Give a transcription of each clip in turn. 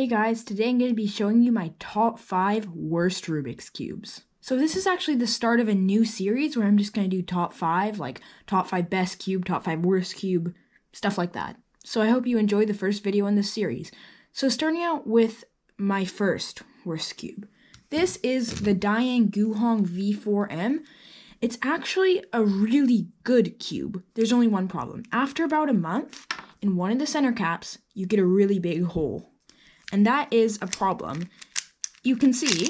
Hey guys, today I'm going to be showing you my top 5 worst Rubik's Cubes. So this is actually the start of a new series where I'm just going to do top 5, like top 5 best cube, top 5 worst cube, stuff like that. So I hope you enjoy the first video in this series. So starting out with my first worst cube. This is the GuHong V4M. It's actually a really good cube. There's only one problem. After about a month, in one of the center caps, you get a really big hole. And that is a problem. You can see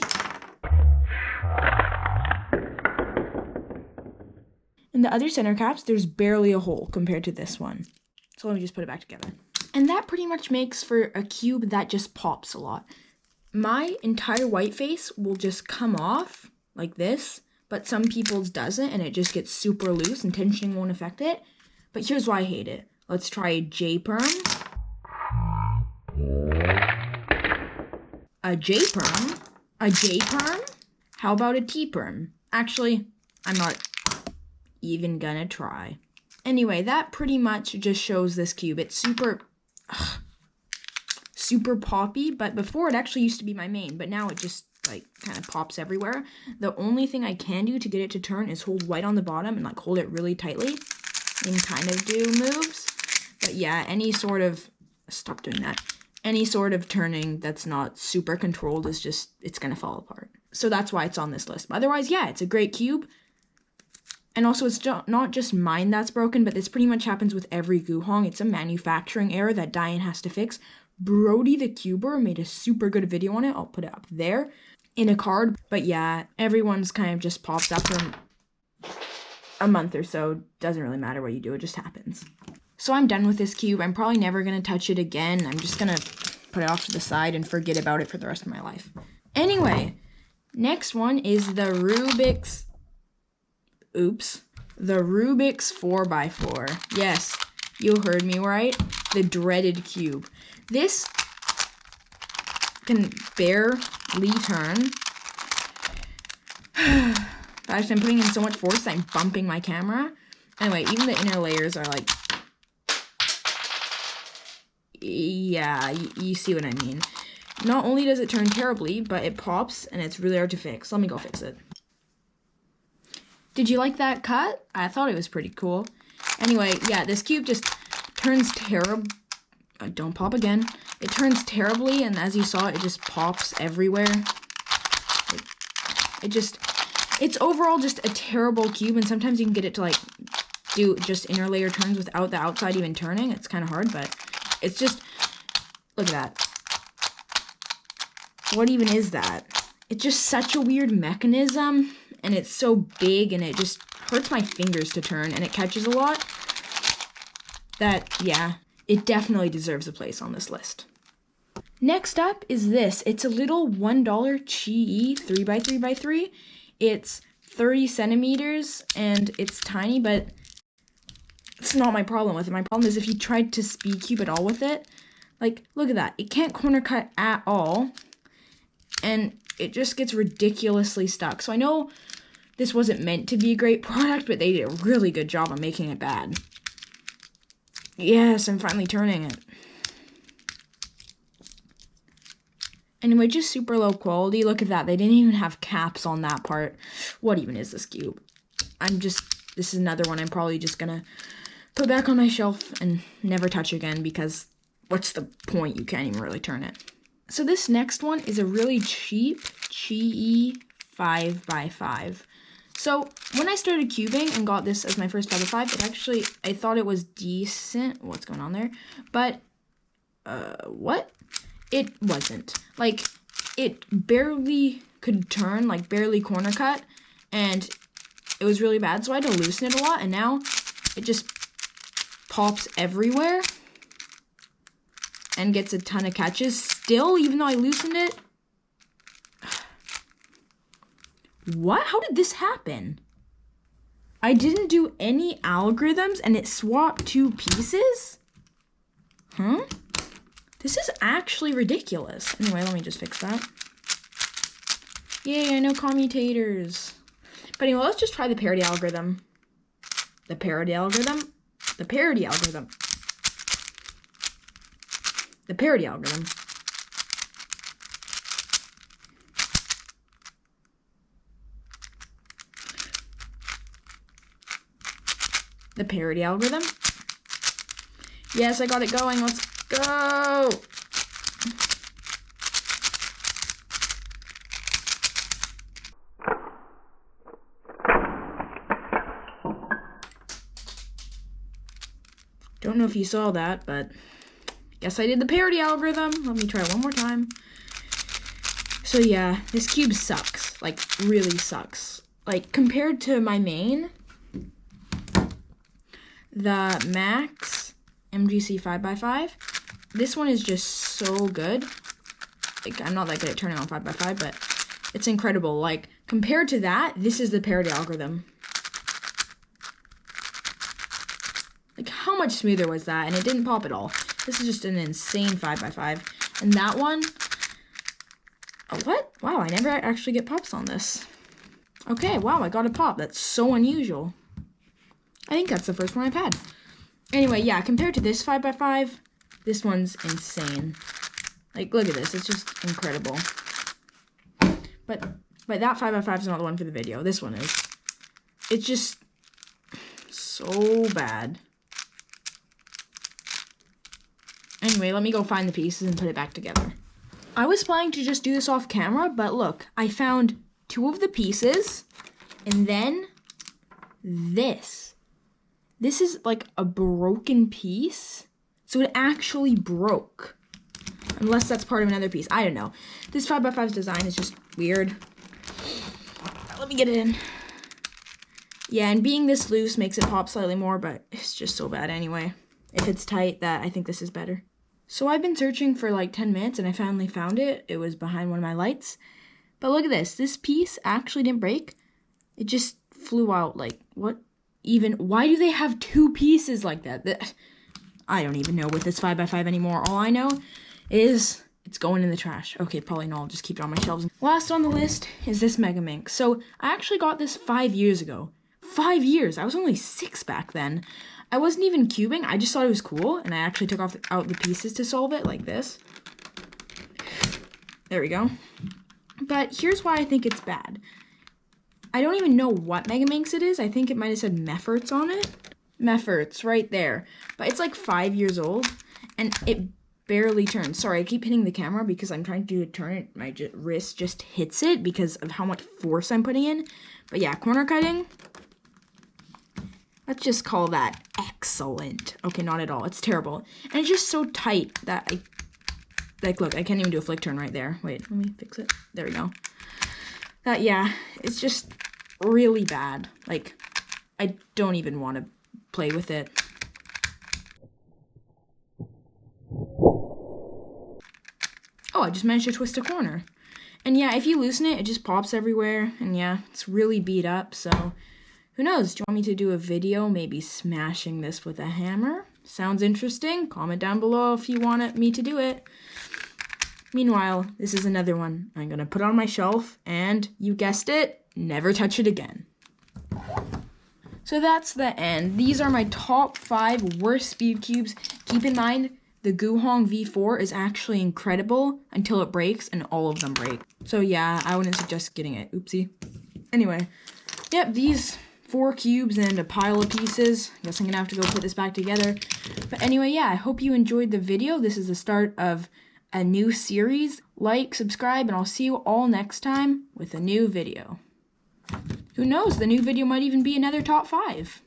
in the other center caps, there's barely a hole compared to this one. So let me just put it back together. And that pretty much makes for a cube that just pops a lot. My entire white face will just come off like this, but some people's doesn't, and it just gets super loose and tensioning won't affect it. But here's why I hate it. Let's try a J-perm. A J-perm? A J-perm? How about a T-perm? Actually, I'm not even gonna try. Anyway, that pretty much just shows this cube. It's super poppy, but before it actually used to be my main, but now it just like kind of pops everywhere. The only thing I can do to get it to turn is hold white on the bottom and like hold it really tightly and kind of do moves. But yeah, any sort of, stop doing that. Any sort of turning that's not super controlled is just, it's gonna fall apart. So that's why it's on this list. But otherwise, yeah, it's a great cube. And also, it's not just mine that's broken, but this pretty much happens with every GuHong. It's a manufacturing error that Diane has to fix. Brody the Cuber made a super good video on it. I'll put it up there in a card. But yeah, everyone's kind of just popped up for a month or so. Doesn't really matter what you do, it just happens. So I'm done with this cube. I'm probably never going to touch it again. I'm just going to put it off to the side and forget about it for the rest of my life. Anyway, next one is the Rubiks. The Rubiks 4x4. Yes, you heard me right. The dreaded cube. This can barely turn. Gosh, I'm putting in so much force that I'm bumping my camera. Anyway, even the inner layers are like, yeah, you see what I mean. Not only does it turn terribly, but it pops and it's really hard to fix. Let me go fix it. Did you like that cut? I thought it was pretty cool. Anyway, yeah, this cube just turns terrible. Don't pop again. It turns terribly, and as you saw, it just pops everywhere. It's overall just a terrible cube, and sometimes you can get it to like do just inner layer turns without the outside even turning. It's kind of hard, but it's just, look at that. What even is that? It's just such a weird mechanism, and it's so big, and it just hurts my fingers to turn, and it catches a lot. That, yeah, it definitely deserves a place on this list. Next up is this. It's a little $1 qiyi 3x3x3. It's 30 centimeters, and it's tiny, but it's not my problem with it. My problem is if you tried to speed cube at all with it, like, look at that. It can't corner cut at all, and it just gets ridiculously stuck. So I know this wasn't meant to be a great product, but they did a really good job on making it bad. Yes, I'm finally turning it. Anyway, just super low quality. Look at that. They didn't even have caps on that part. What even is this cube? This is another one I'm probably just gonna put back on my shelf and never touch again, because what's the point? You can't even really turn it. So this next one is a really cheap qiyi 5x5. So when I started cubing and got this as my first 5x5, I thought it was decent. What's going on there? But, what? It wasn't. Like, it barely could turn, like barely corner cut, and it was really bad. So I had to loosen it a lot, and now it just pops everywhere and gets a ton of catches still, even though I loosened it. What? How did this happen? I didn't do any algorithms and it swapped two pieces? Huh? This is actually ridiculous. Anyway, let me just fix that. Yay, I know commutators. But anyway, let's just try the parity algorithm. The parity algorithm. The parity algorithm. The parity algorithm. the parity algorithm. Yes, I got it going. Let's go. Don't know if you saw that, but guess I did the parity algorithm. Let me try one more time. So yeah, this cube sucks. Like, really sucks. Like, compared to my main, the Max MGC 5x5, this one is just so good. Like, I'm not that good at turning on 5x5, but it's incredible. Like, compared to that, this is the parity algorithm. Like, how much smoother was that? And it didn't pop at all. This is just an insane 5x5. And that one, oh, what? Wow, I never actually get pops on this. Okay, wow, I got a pop. That's so unusual. I think that's the first one I've had. Anyway, yeah, compared to this 5x5, this one's insane. Like, look at this. It's just incredible. But that 5x5 is not the one for the video. This one is. It's just so bad. Anyway, let me go find the pieces and put it back together. I was planning to just do this off camera, but look, I found 2 of the pieces, and then this. This is like a broken piece, so it actually broke. Unless that's part of another piece, I don't know. This 5x5's design is just weird. Let me get it in. Yeah, and being this loose makes it pop slightly more, but it's just so bad anyway. If it's tight, I think this is better. So I've been searching for like 10 minutes and I finally found it. It was behind one of my lights. But look at this. This piece actually didn't break. It just flew out. Like, what even? Why do they have 2 pieces like that? I don't even know with this 5x5 anymore. All I know is it's going in the trash. Okay, probably not. I'll just keep it on my shelves. Last on the list is this megaminx. So I actually got this 5 years ago. 5 years. I was only 6 back then. I wasn't even cubing, I just thought it was cool, and I actually took out the pieces to solve it, like this. There we go. But here's why I think it's bad. I don't even know what megaminx it is. I think it might have said mefferts on it. Mefferts, right there. But it's like 5 years old, and it barely turns. Sorry, I keep hitting the camera because I'm trying to turn it. My wrist just hits it because of how much force I'm putting in. But yeah, corner cutting. Let's just call that excellent. Okay, not at all. It's terrible. And it's just so tight that like, look, I can't even do a flick turn right there. Wait, let me fix it. There we go. Yeah, it's just really bad. Like, I don't even want to play with it. Oh, I just managed to twist a corner. And yeah, if you loosen it, it just pops everywhere. And yeah, it's really beat up, so who knows? Do you want me to do a video, maybe smashing this with a hammer? Sounds interesting? Comment down below if you want me to do it. Meanwhile, this is another one. I'm gonna put on my shelf, and you guessed it, never touch it again. So that's the end. These are my top 5 worst speed cubes. Keep in mind, the GuHong V4 is actually incredible until it breaks, and all of them break. So yeah, I wouldn't suggest getting it. Oopsie. Anyway, yep, these 4 cubes and a pile of pieces. I guess I'm gonna have to go put this back together. But anyway, yeah, I hope you enjoyed the video. This is the start of a new series. Like, subscribe, and I'll see you all next time with a new video. Who knows, the new video might even be another top 5.